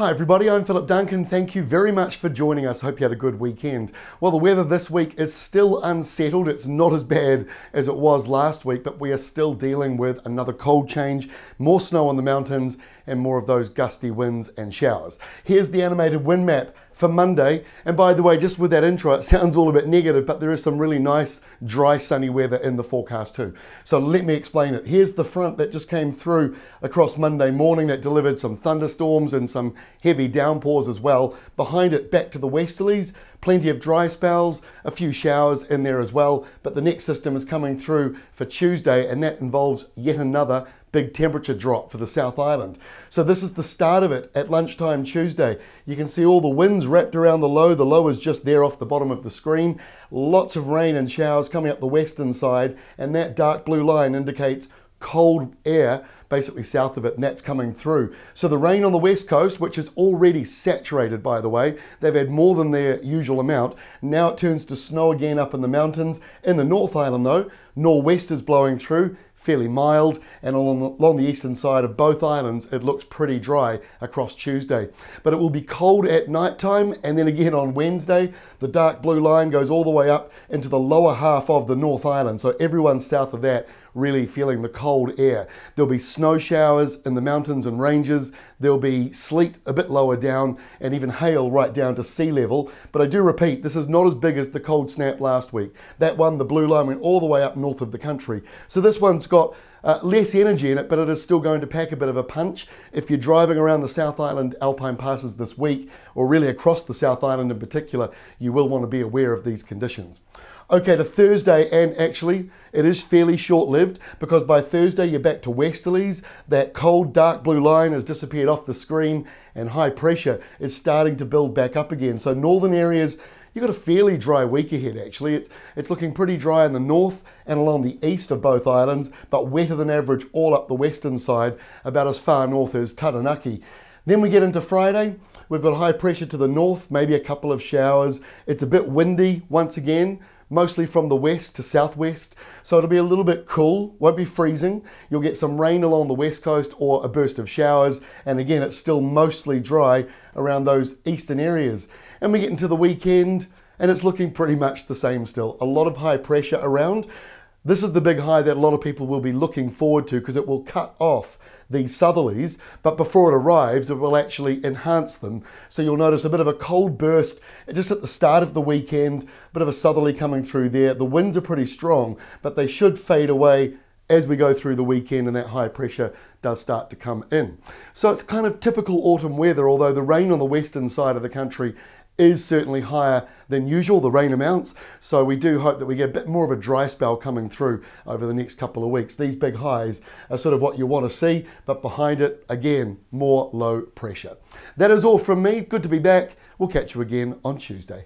Hi everybody, I'm Philip Duncan. Thank you very much for joining us. Hope you had a good weekend. Well, the weather this week is still unsettled. It's not as bad as it was last week, but we are still dealing with another cold change, more snow on the mountains, and more of those gusty winds and showers. Here's the animated wind map for Monday. And by the way, just with that intro, it sounds all a bit negative, but there is some really nice, dry, sunny weather in the forecast too. So let me explain it. Here's the front that just came through across Monday morning that delivered some thunderstorms and some heavy downpours as well. Behind it, back to the westerlies, plenty of dry spells, a few showers in there as well. But the next system is coming through for Tuesday, and that involves yet another big temperature drop for the South Island. So this is the start of it at lunchtime Tuesday. You can see all the winds wrapped around the low. The low is just there off the bottom of the screen. Lots of rain and showers coming up the western side, and that dark blue line indicates cold air basically south of it, and that's coming through. So the rain on the west coast, which is already saturated, by the way, they've had more than their usual amount. Now it turns to snow again up in the mountains. In the North Island though, nor'west is blowing through, fairly mild, and along the eastern side of both islands it looks pretty dry across Tuesday. But it will be cold at night time, and then again on Wednesday the dark blue line goes all the way up into the lower half of the North Island, so everyone south of that really feeling the cold air. There'll be snow showers in the mountains and ranges, there'll be sleet a bit lower down, and even hail right down to sea level. But I do repeat, this is not as big as the cold snap last week. That one, the blue line, went all the way up north of the country. So this one's got less energy in it, but it is still going to pack a bit of a punch. If you're driving around the South Island Alpine passes this week, or really across the South Island in particular, you will want to be aware of these conditions. Okay, to Thursday, and actually it is fairly short-lived, because by Thursday you're back to westerlies. That cold dark blue line has disappeared off the screen, and high pressure is starting to build back up again. So northern areas, you've got a fairly dry week ahead actually. It's looking pretty dry in the north and along the east of both islands, but wetter than average all up the western side, about as far north as Taranaki. Then we get into Friday, we've got high pressure to the north, maybe a couple of showers. It's a bit windy once again, mostly from the west to southwest, so it'll be a little bit cool, won't be freezing. You'll get some rain along the west coast or a burst of showers, and again it's still mostly dry around those eastern areas. And we get into the weekend and it's looking pretty much the same still. A lot of high pressure around. This is the big high that a lot of people will be looking forward to, because it will cut off these southerlies, but before it arrives it will actually enhance them. So you'll notice a bit of a cold burst just at the start of the weekend, a bit of a southerly coming through there. The winds are pretty strong, but they should fade away as we go through the weekend and that high pressure does start to come in. So it's kind of typical autumn weather, although the rain on the western side of the country is certainly higher than usual, the rain amounts. So we do hope that we get a bit more of a dry spell coming through over the next couple of weeks. These big highs are sort of what you want to see, but behind it, again, more low pressure. That is all from me. Good to be back. We'll catch you again on Tuesday.